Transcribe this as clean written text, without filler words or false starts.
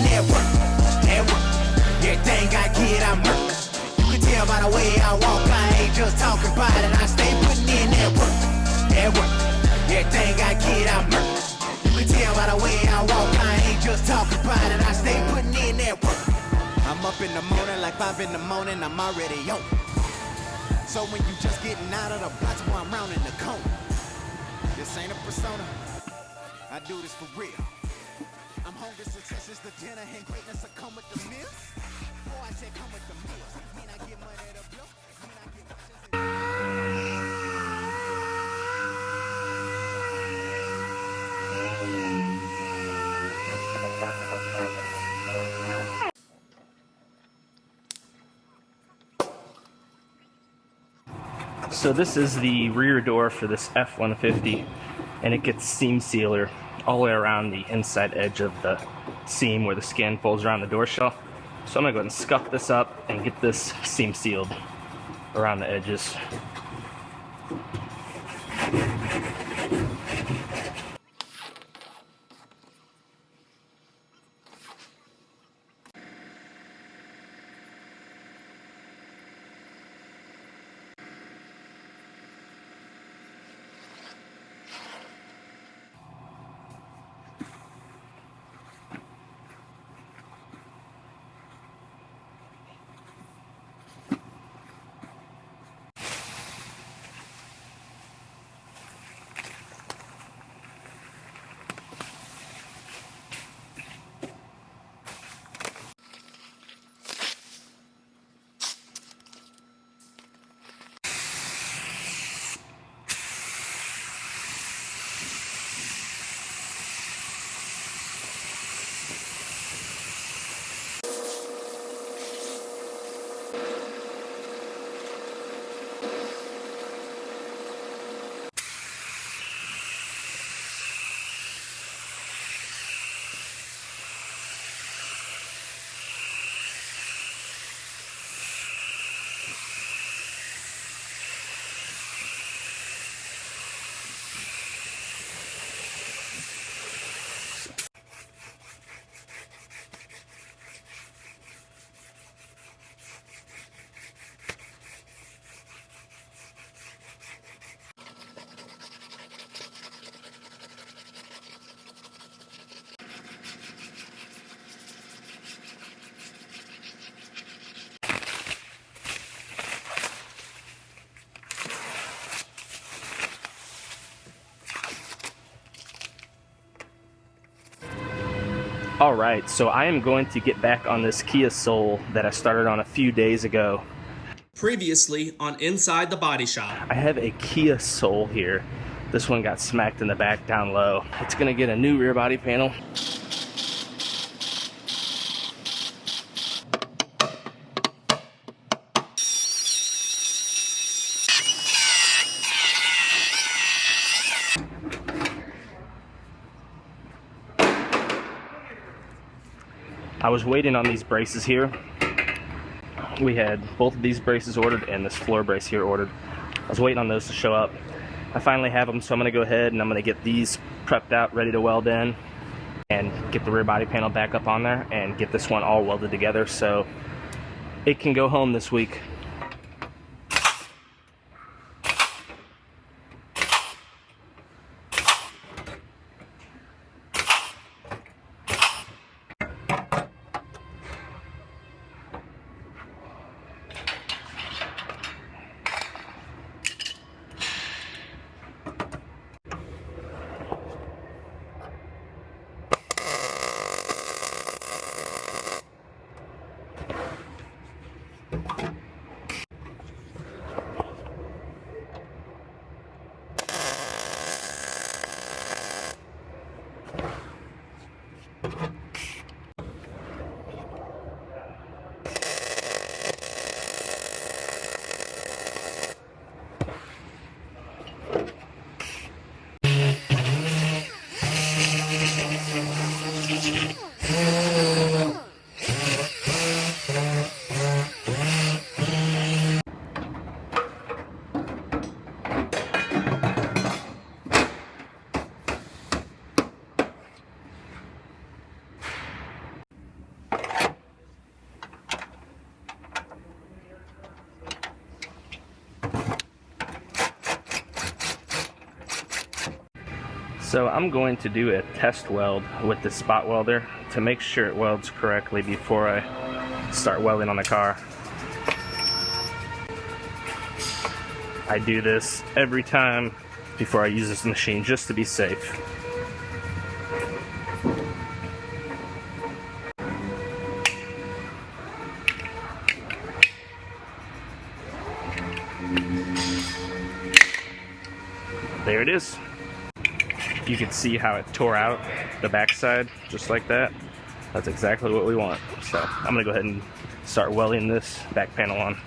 in that work, that work. Everything I get, I murk. You can tell by the way I walk, I ain't just talking about it. I stay putting in that work, that work. Everything I get, I murk. You can tell by the way I walk, I ain't just talking about it. I stay putting in that work. I'm up in the morning like 5 in the morning, I'm already on. So when you just getting out of the box while I'm rounding the cone, this ain't a persona, I do this for real. I'm hungry, success is the dinner, and greatness will come with the meals. Before I say come with the meals, mean I get money to blow, mean I get So this is the rear door for this F-150, and it gets seam sealer all the way around the inside edge of the seam where the skin folds around the door shell. So I'm gonna go ahead and scuff this up and get this seam sealed around the edges. Alright, so I am going to get back on this Kia Soul that I started on a few days ago. Previously on Inside the Body Shop. I have a Kia Soul here. This one got smacked in the back down low. It's gonna get a new rear body panel. I was waiting on these braces here. We had both of these braces ordered and this floor brace here ordered. I was waiting on those to show up. I finally have them, so I'm gonna go ahead and I'm gonna get these prepped out, ready to weld in, and get the rear body panel back up on there and get this one all welded together so it can go home this week. So I'm going to do a test weld with the spot welder to make sure it welds correctly before I start welding on the car. I do this every time before I use this machine just to be safe. There it is. You can see how it tore out the backside just like that. That's exactly what we want. So I'm gonna go ahead and start welding this back panel on.